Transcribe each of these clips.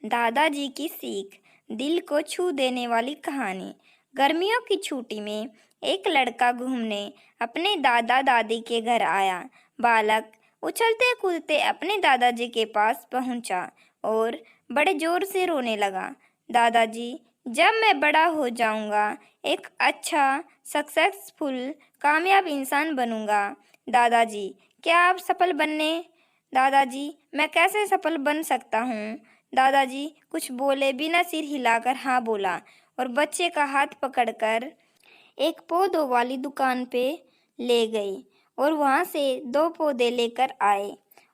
दादाजी की सीख। दिल को छू देने वाली कहानी। गर्मियों की छुट्टी में एक लड़का घूमने अपने दादा दादी के घर आया। बालक उछलते कूदते अपने दादाजी के पास पहुंचा और बड़े जोर से रोने लगा। दादाजी, जब मैं बड़ा हो जाऊंगा एक अच्छा सक्सेसफुल कामयाब इंसान बनूंगा। दादाजी, क्या आप सफल बनने? दादाजी, मैं कैसे सफल बन सकता हूँ? दादाजी कुछ बोले बिना सिर हिलाकर हाँ बोला और बच्चे का हाथ पकड़कर एक पौधों वाली दुकान पे ले गए और वहां से 2 पौधे लेकर आए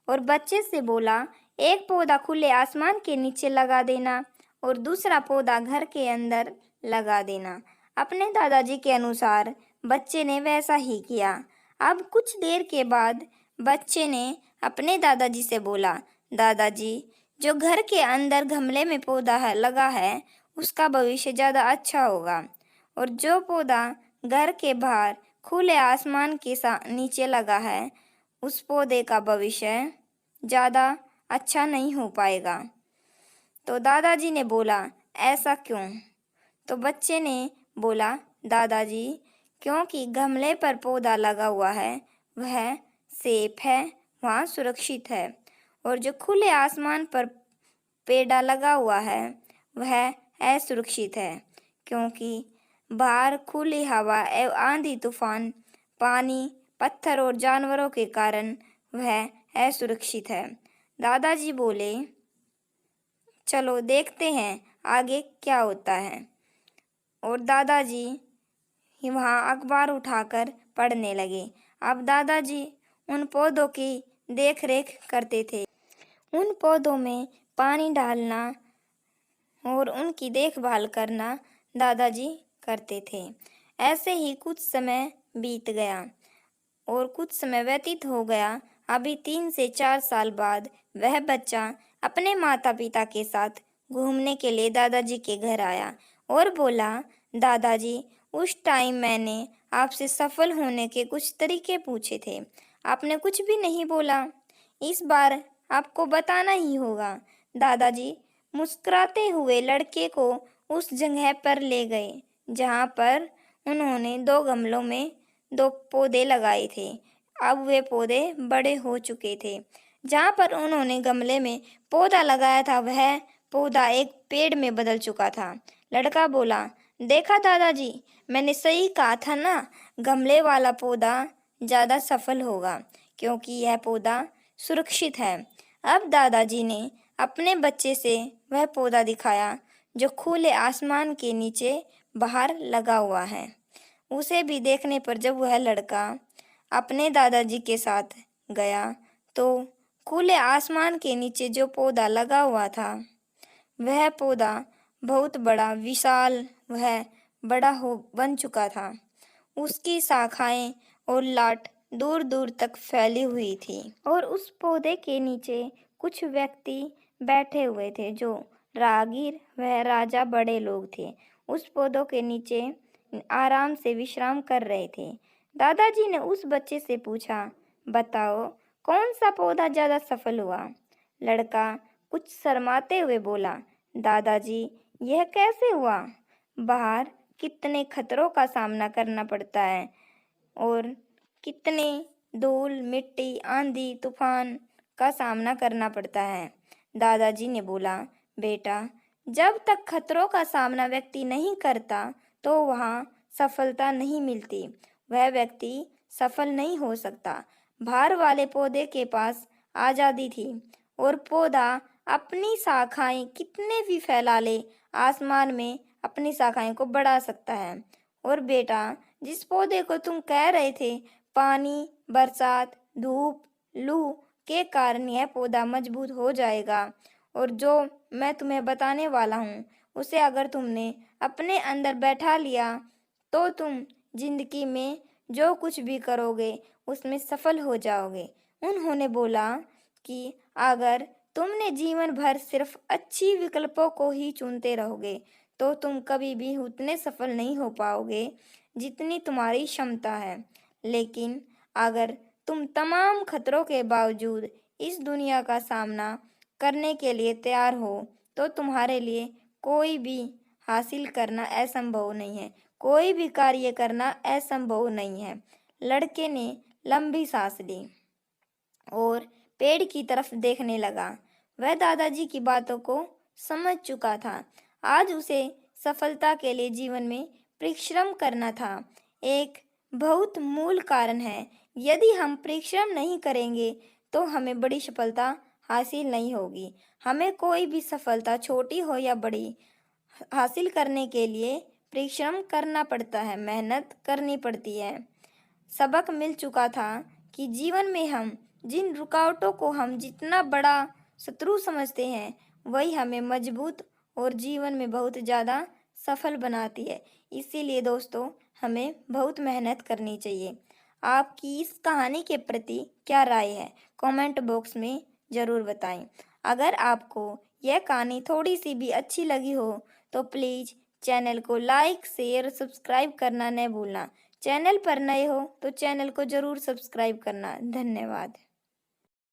और बच्चे से बोला, एक पौधा खुले आसमान के नीचे लगा देना और दूसरा पौधा घर के अंदर लगा देना। अपने दादाजी के अनुसार बच्चे ने वैसा ही किया। अब कुछ देर के बाद बच्चे ने अपने दादाजी से बोला, दादाजी, जो घर के अंदर गमले में पौधा है लगा है उसका भविष्य ज़्यादा अच्छा होगा और जो पौधा घर के बाहर खुले आसमान के नीचे लगा है उस पौधे का भविष्य ज़्यादा अच्छा नहीं हो पाएगा। तो दादाजी ने बोला, ऐसा क्यों? तो बच्चे ने बोला, दादाजी, क्योंकि गमले पर पौधा लगा हुआ है वह सेफ है, वहाँ सुरक्षित है और जो खुले आसमान पर पेड़ा लगा हुआ है वह असुरक्षित है, क्योंकि बाहर खुली हवा एवं आंधी तूफान, पानी, पत्थर और जानवरों के कारण वह असुरक्षित है। दादाजी बोले, चलो देखते हैं आगे क्या होता है। और दादाजी वहाँ अखबार उठाकर पढ़ने लगे। अब दादाजी उन पौधों की देख रेख करते थे। उन पौधों में पानी डालना और उनकी देखभाल करना दादाजी करते थे। ऐसे ही कुछ समय बीत गया और कुछ समय व्यतीत हो गया। अभी 3 से 4 साल बाद वह बच्चा अपने माता पिता के साथ घूमने के लिए दादाजी के घर आया और बोला, दादाजी, उस टाइम मैंने आपसे सफल होने के कुछ तरीके पूछे थे, आपने कुछ भी नहीं बोला। इस बार आपको बताना ही होगा। दादाजी मुस्कुराते हुए लड़के को उस जगह पर ले गए जहाँ पर उन्होंने 2 गमलों में 2 पौधे लगाए थे। अब वे पौधे बड़े हो चुके थे। जहाँ पर उन्होंने गमले में पौधा लगाया था वह पौधा एक पेड़ में बदल चुका था। लड़का बोला, देखा दादाजी, मैंने सही कहा था ना, गमले वाला पौधा ज़्यादा सफल होगा क्योंकि यह पौधा सुरक्षित है। अब दादाजी ने अपने बच्चे से वह पौधा दिखाया जो खुले आसमान के नीचे बाहर लगा हुआ है। उसे भी देखने पर जब वह लड़का अपने दादाजी के साथ गया तो खुले आसमान के नीचे जो पौधा लगा हुआ था वह पौधा बहुत बड़ा विशाल वह बड़ा हो बन चुका था। उसकी शाखाएं और लाट दूर दूर तक फैली हुई थी और उस पौधे के नीचे कुछ व्यक्ति बैठे हुए थे जो राहगीर वह राजा बड़े लोग थे। उस पौधों के नीचे आराम से विश्राम कर रहे थे। दादाजी ने उस बच्चे से पूछा, बताओ कौन सा पौधा ज़्यादा सफल हुआ? लड़का कुछ शर्माते हुए बोला, दादाजी, यह कैसे हुआ? बाहर कितने खतरों का सामना करना पड़ता है और कितने धूल मिट्टी आंधी तूफान का सामना करना पड़ता है। दादाजी ने बोला, बेटा, जब तक खतरों का सामना व्यक्ति नहीं करता तो वहाँ सफलता नहीं मिलती, वह व्यक्ति सफल नहीं हो सकता। बाहर वाले पौधे के पास आज़ादी थी और पौधा अपनी शाखाएं कितने भी फैला ले आसमान में अपनी शाखाएं को बढ़ा सकता है। और बेटा, जिस पौधे को तुम कह रहे थे पानी, बरसात, धूप, लू के कारण यह पौधा मजबूत हो जाएगा और जो मैं तुम्हें बताने वाला हूँ उसे अगर तुमने अपने अंदर बैठा लिया तो तुम जिंदगी में जो कुछ भी करोगे उसमें सफल हो जाओगे। उन्होंने बोला कि अगर तुमने जीवन भर सिर्फ अच्छी विकल्पों को ही चुनते रहोगे तो तुम कभी भी उतने सफल नहीं हो पाओगे जितनी तुम्हारी क्षमता है। लेकिन अगर तुम तमाम खतरों के बावजूद इस दुनिया का सामना करने के लिए तैयार हो तो तुम्हारे लिए कोई भी हासिल करना असंभव नहीं है, कोई भी कार्य करना असंभव नहीं है। लड़के ने लंबी सांस ली और पेड़ की तरफ देखने लगा। वह दादाजी की बातों को समझ चुका था। आज उसे सफलता के लिए जीवन में परिश्रम करना था। एक बहुत मूल कारण है, यदि हम परिश्रम नहीं करेंगे तो हमें बड़ी सफलता हासिल नहीं होगी। हमें कोई भी सफलता छोटी हो या बड़ी हासिल करने के लिए परिश्रम करना पड़ता है, मेहनत करनी पड़ती है। सबक मिल चुका था कि जीवन में हम जिन रुकावटों को हम जितना बड़ा शत्रु समझते हैं, वही हमें मजबूत और जीवन में बहुत ज़्यादा सफल बनाती है। इसीलिए दोस्तों, हमें बहुत मेहनत करनी चाहिए। आपकी इस कहानी के प्रति क्या राय है, कमेंट बॉक्स में ज़रूर बताएं। अगर आपको यह कहानी थोड़ी सी भी अच्छी लगी हो तो प्लीज़ चैनल को लाइक शेयर सब्सक्राइब करना न भूलना। चैनल पर नए हो तो चैनल को ज़रूर सब्सक्राइब करना। धन्यवाद।